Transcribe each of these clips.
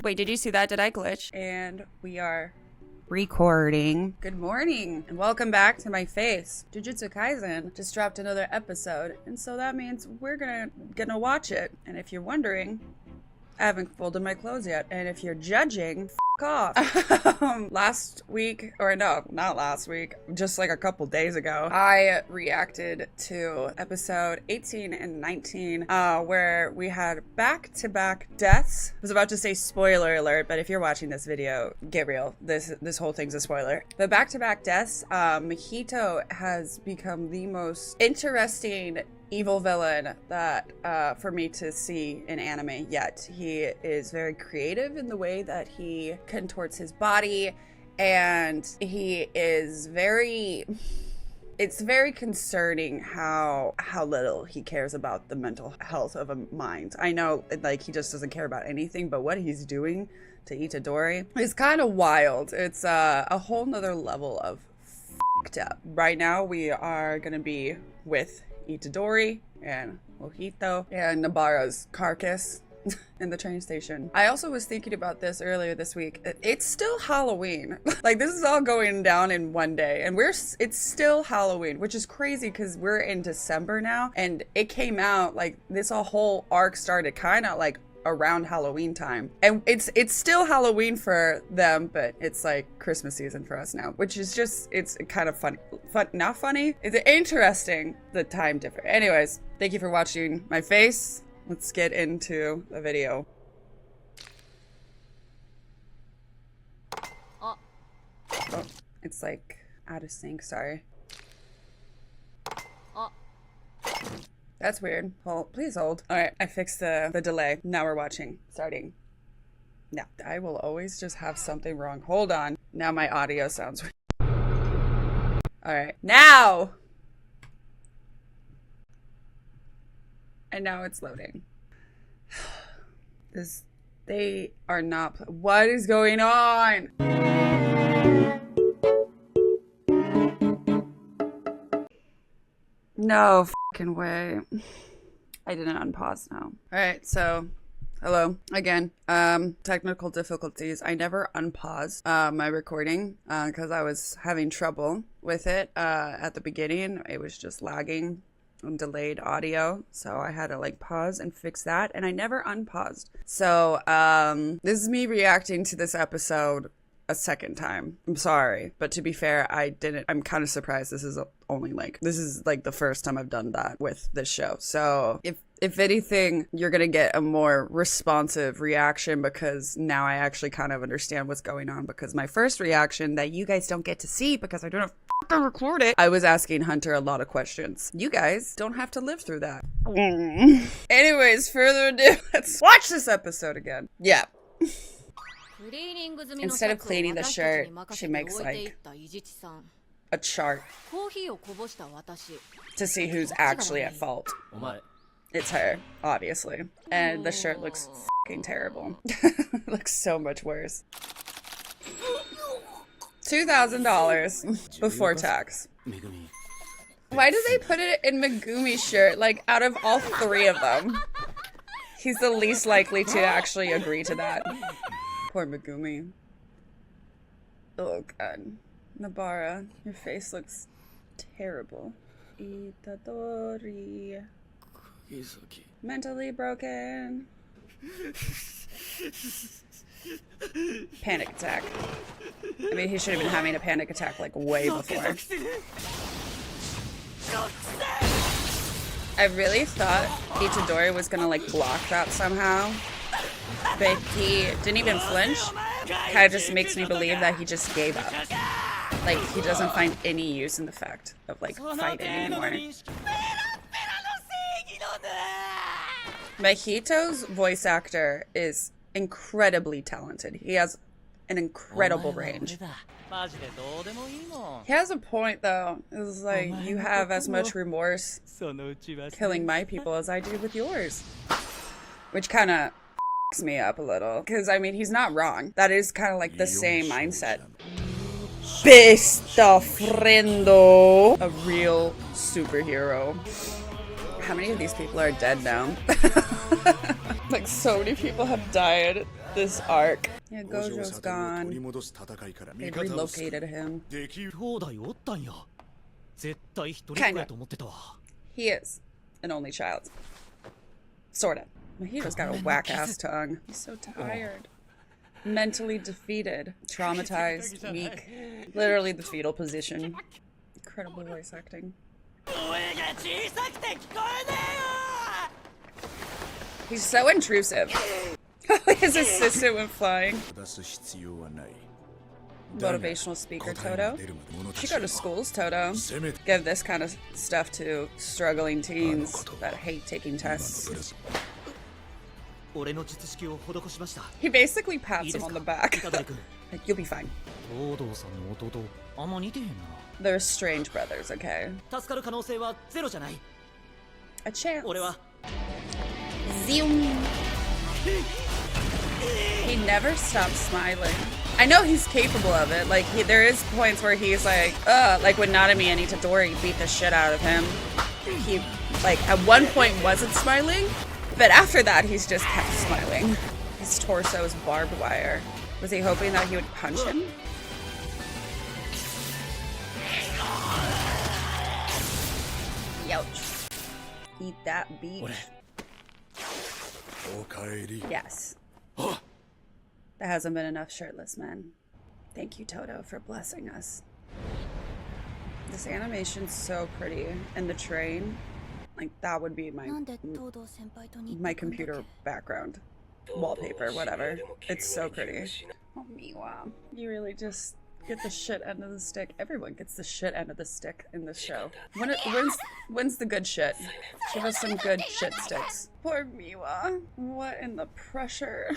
Wait, did you see that? Did I glitch? And we are recording. Good morning and welcome back to my face. Jujutsu Kaisen just dropped another episode, and so that means we're gonna watch it. And if you're wondering, I haven't folded my clothes yet. And if you're judging, off. Last week, or no, not last week, just like a couple days ago, I reacted to episode 18 and 19, where we had back-to-back deaths. I was about to say spoiler alert, but if you're watching this video, get real. This whole thing's a spoiler. The back-to-back deaths, Mahito has become the most interesting evil villain that for me to see in anime yet. He is very creative in the way that he contorts his body, and he is it's very concerning how little he cares about the mental health of a mind. I know, like, he just doesn't care about anything, but what he's doing to Itadori is kind of wild. It's a whole nother level of f***ed up. Right now we are gonna be with Itadori and Mojito and Nobara's carcass in the train station. I also was thinking about this earlier this week. It's still Halloween. Like, this is all going down in one day, and it's still Halloween, which is crazy because we're in December now, and it came out like this whole arc started kind of like around Halloween time, and it's still Halloween for them, but it's like Christmas season for us now, which is just, it's kind of funny. Not funny, it's interesting, the time difference. Anyways, thank you for watching my face. Let's get into the video. Oh, it's like out of sync, sorry. That's weird. Hold, please hold. All right, I fixed the delay. Now we're watching. Starting. Now, I will always just have something wrong. Hold on. Now my audio sounds weird. All right, now. And now it's loading. They are not. What is going on? No fucking way. I didn't unpause now. Alright, so hello again. Technical difficulties. I never unpaused my recording because I was having trouble with it at the beginning. It was just lagging and delayed audio, so I had to like pause and fix that, and I never unpaused. So this is me reacting to this episode a second time. I'm sorry, but to be fair, I'm kind of surprised this is this is like the first time I've done that with this show. So if anything, you're gonna get a more responsive reaction because now I actually kind of understand what's going on, because my first reaction that you guys don't get to see because I don't fucking record it, I was asking Hunter a lot of questions. You guys don't have to live through that. Anyways, further ado, let's watch this episode again. Yeah. Instead of cleaning the shirt, she makes like a chart to see who's actually at fault. It's her, obviously. And the shirt looks fucking terrible. Looks so much worse. $2,000 before tax. Why do they put it in Megumi's shirt? Like, out of all three of them, he's the least likely to actually agree to that. Poor Megumi. Oh god. Nobara, your face looks terrible. Itadori. Mentally broken. Panic attack. I mean, he should have been having a panic attack like way before. I really thought Itadori was gonna like block that somehow, but he didn't even flinch. Kind of just makes me believe that he just gave up. Like, he doesn't find any use in the fact of like fighting anymore. Mahito's voice actor is incredibly talented. He has an incredible range. He has a point though. It's like, you have as much remorse killing my people as I do with yours. Which kind of f***s me up a little. Because, I mean, he's not wrong. That is kind of like the same mindset. Besta friendo. A real superhero. How many of these people are dead now? Like, so many people have died This arc. Yeah, Gojo's gone. They relocated him. Kinda. He is an only child. Sorta. Mahito's got a whack-ass tongue. He's so tired. Mentally defeated. Traumatized. Weak. Literally the fetal position. Incredible voice acting. He's so intrusive. His assistant went flying. Motivational speaker, Toto. Should go to schools, Toto. Give this kind of stuff to struggling teens that hate taking tests. He basically pats him on the back. Like, you'll be fine. They're strange brothers, okay? A chance. Zoom. He never stops smiling. I know he's capable of it. Like, there is points where he's like when Nanami and Itadori beat the shit out of him. He, like, at one point wasn't smiling, but after that, he's just kept smiling. His torso is barbed wire. Was he hoping that he would punch him? Youch. Eat that beach. Yes. There hasn't been enough shirtless men. Thank you, Toto, for blessing us. This animation's so pretty. And the train, like, that would be my computer background. Wallpaper, whatever. It's so pretty. Oh, Miwa. You really just get the shit end of the stick. Everyone gets the shit end of the stick in this show. When's the good shit? Give us some good shit sticks. Poor Miwa. What in the pressure?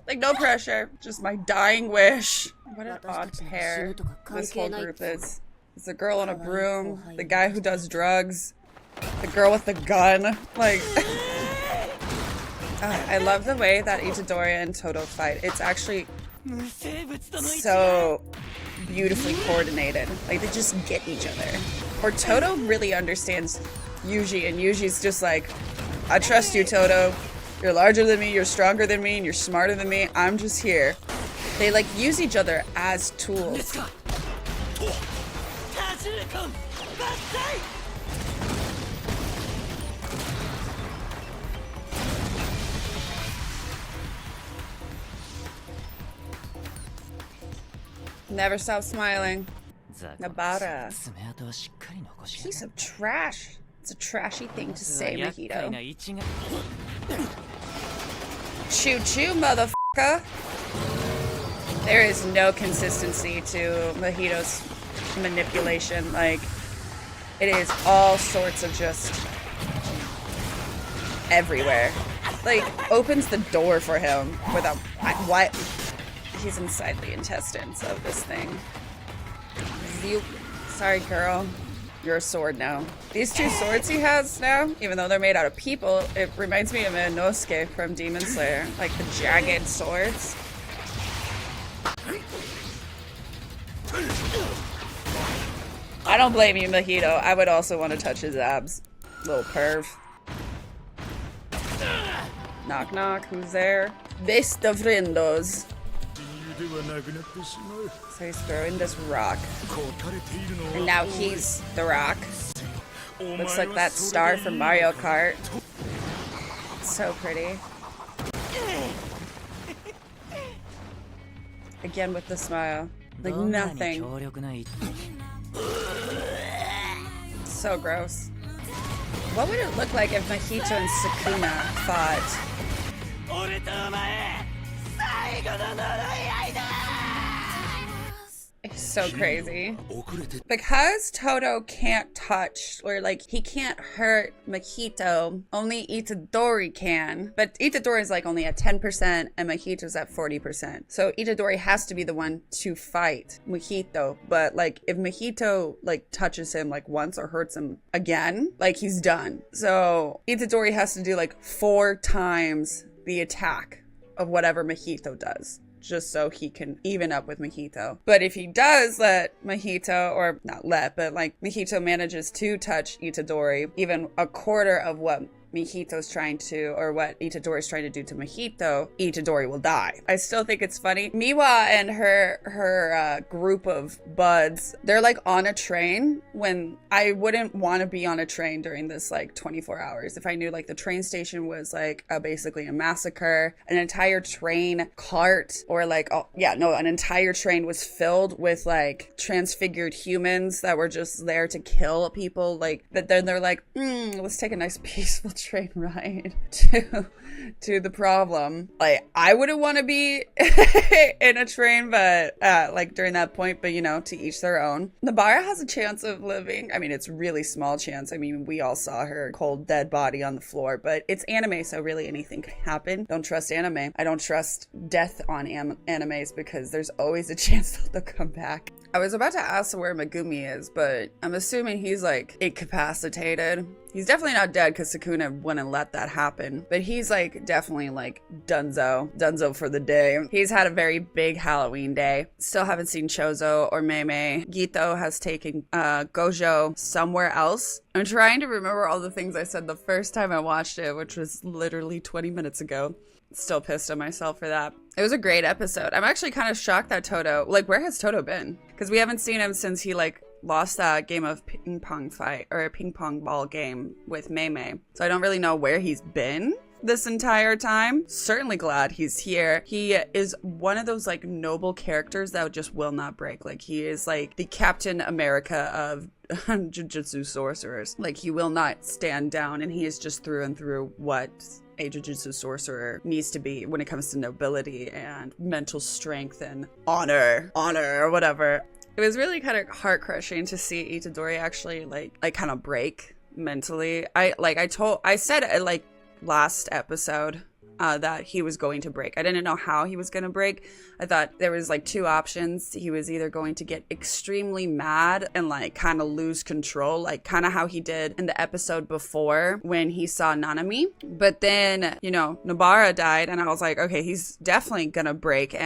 Like, no pressure. Just my dying wish. What an odd pair this whole group is. It's a girl on a broom, the guy who does drugs, the girl with the gun. Like, I love the way that Itadori and Toto fight. It's actually so beautifully coordinated. Like, they just get each other. Or Toto really understands Yuji, and Yuji's just like, I trust you, Toto. You're larger than me, you're stronger than me, and you're smarter than me. I'm just here. They, like, use each other as tools. Never stop smiling. Nabara. Piece of trash. It's a trashy thing to say, Mahito. Choo choo, motherfucker. There is no consistency to Mahito's manipulation. Like, it is all sorts of just everywhere. Like, opens the door for him without what? He's inside the intestines of this thing. Sorry, girl. You're a sword now. These two swords he has now, even though they're made out of people, it reminds me of Inosuke from Demon Slayer. Like, the jagged swords. I don't blame you, Mahito. I would also want to touch his abs. Little perv. Knock knock, who's there? Besta friendos. So he's throwing this rock. And now he's the rock. Looks like that star from Mario Kart. It's so pretty. Again with the smile. Like nothing. So gross. What would it look like if Mahito and Sukuna fought? It's so crazy. Because Toto can't touch, or like he can't hurt Mahito, only Itadori can. But Itadori is like only at 10% and Mahito's at 40%. So Itadori has to be the one to fight Mahito. But like if Mahito like touches him like once or hurts him again, like he's done. So Itadori has to do like 4 times the attack of whatever Mahito does, just so he can even up with Mahito. But if he does let Mahito, or not let, but like Mahito manages to touch Itadori even a quarter of what Mihito's trying to, or what Itadori's trying to do to Mihito, Itadori will die. I still think it's funny. Miwa and her group of buds, they're like on a train when I wouldn't want to be on a train during this like 24 hours. If I knew like the train station was like basically a massacre, an entire train cart or like, an entire train was filled with like transfigured humans that were just there to kill people. Like that, then they're like, let's take a nice peaceful train ride to the problem. Like I wouldn't want to be in a train, but like during that point, but to each their own. Nobara has a chance of living. I mean, it's really small chance. I mean, we all saw her cold dead body on the floor, but it's anime, so really anything can happen. Don't trust anime. I don't trust death on animes because there's always a chance that they'll come back. I was about to ask where Megumi is, but I'm assuming he's like incapacitated. He's definitely not dead because Sukuna wouldn't let that happen, but he's like definitely like Dunzo for the day. He's had a very big Halloween day. Still haven't seen Chozo or Mei. Gito has taken Gojo somewhere else. I'm trying to remember all the things I said the first time I watched it, which was literally 20 minutes ago. Still pissed at myself for that. It was a great episode. I'm actually kind of shocked that Toto, like, where has Toto been? Because we haven't seen him since he like lost that game of ping pong ball game with Mei. So I don't really know where he's been this entire time. Certainly glad he's here. He is one of those like noble characters that just will not break. Like he is like the Captain America of Jujutsu sorcerers. Like he will not stand down, and he is just through and through what a Jujutsu sorcerer needs to be when it comes to nobility and mental strength and honor or whatever. It was really kind of heart crushing to see Itadori actually like kind of break mentally. I said like last episode that he was going to break. I didn't know how he was going to break. I thought there was like two options. He was either going to get extremely mad and like kind of lose control, like kind of how he did in the episode before when he saw Nanami. But then, Nobara died, and I was like, okay, he's definitely going to break.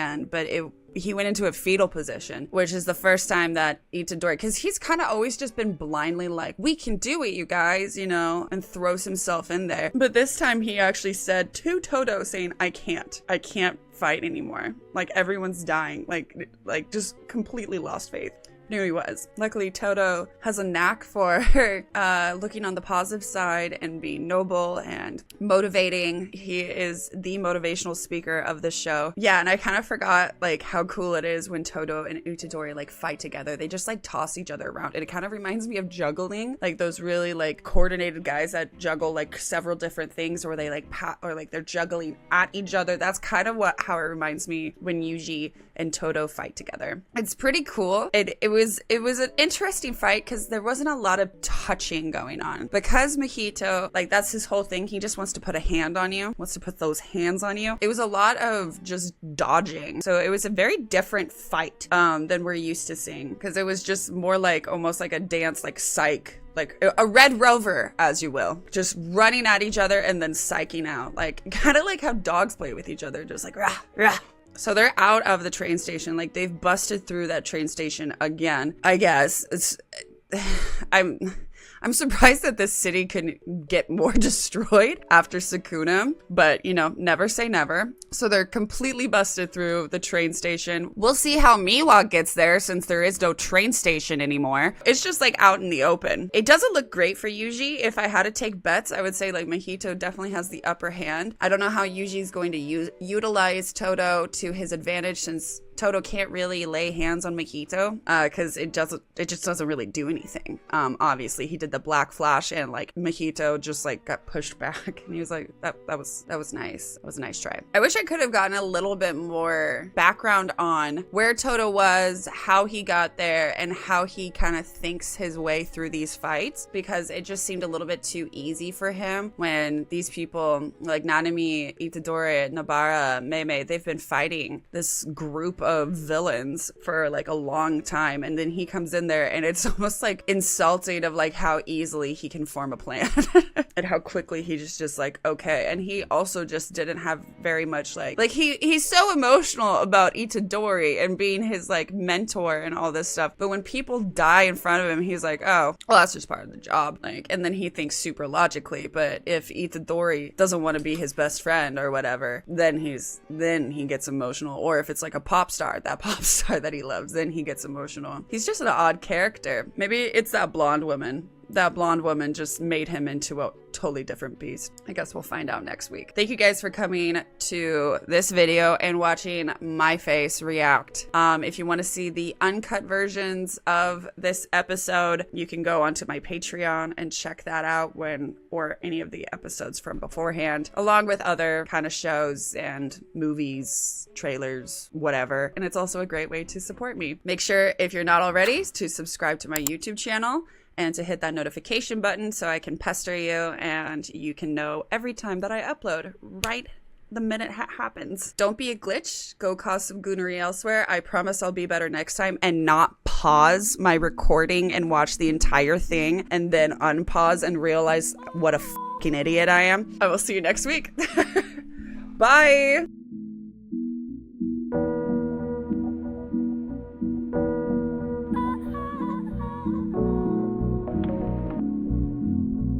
He went into a fetal position, which is the first time that Itadori, because he's kind of always just been blindly like, we can do it, you guys, and throws himself in there. But this time he actually said to Toto saying, I can't fight anymore. Like everyone's dying, like just completely lost faith. Knew he was. Luckily, Toto has a knack for looking on the positive side and being noble and motivating. He is the motivational speaker of the show. Yeah, and I kind of forgot like how cool it is when Toto and Itadori like fight together. They just like toss each other around. And it kind of reminds me of juggling, like those really like coordinated guys that juggle like several different things, or they like or like they're juggling at each other. That's kind of how it reminds me when Yuji and Toto fight together. It's pretty cool. It was an interesting fight because there wasn't a lot of touching going on. Because Mihito, like that's his whole thing. He just wants to put a hand on you, wants to put those hands on you. It was a lot of just dodging. So it was a very different fight than we're used to seeing, because it was just more like almost like a dance, like psych. Like a Red Rover, as you will, just running at each other and then psyching out, like kind of like how dogs play with each other, just like rah, rah. So they're out of the train station. Like they've busted through that train station again. I guess it's, I'm surprised that this city can get more destroyed after Sukuna, but never say never. So they're completely busted through the train station. We'll see how Miwa gets there since there is no train station anymore. It's just like out in the open. It doesn't look great for Yuji. If I had to take bets, I would say like Mihito definitely has the upper hand. I don't know how Yuji is going to utilize Toto to his advantage, since Toto can't really lay hands on Mihito because it just doesn't really do anything. Obviously he did the black flash and like Mihito just like got pushed back, and he was like, that was nice. That was a nice try. I wish I could have gotten a little bit more background on where Toto was, how he got there, and how he kind of thinks his way through these fights, because it just seemed a little bit too easy for him when these people like Nanami, Itadori, Nobara, Mei, they've been fighting this group of villains for like a long time, and then he comes in there and it's almost like insulting of like how easily he can form a plan and how quickly he's just like, okay. And he also just didn't have very much like he's so emotional about Itadori and being his like mentor and all this stuff, but when people die in front of him, he's like, oh well, that's just part of the job, like, and then he thinks super logically. But if Itadori doesn't want to be his best friend or whatever, then he gets emotional. Or if it's like a pop star that he loves, then he gets emotional. He's just an odd character. Maybe it's that blonde woman. That blonde woman just made him into a totally different beast. I guess we'll find out next week. Thank you guys for coming to this video and watching my face react. If you want to see the uncut versions of this episode, you can go onto my Patreon and check that out or any of the episodes from beforehand, along with other kind of shows and movies, trailers, whatever. And it's also a great way to support me. Make sure, if you're not already, to subscribe to my YouTube channel and to hit that notification button so I can pester you and you can know every time that I upload right the minute it happens. Don't be a glitch. Go cause some goonery elsewhere. I promise I'll be better next time and not pause my recording and watch the entire thing and then unpause and realize what a fucking idiot I am. I will see you next week. Bye.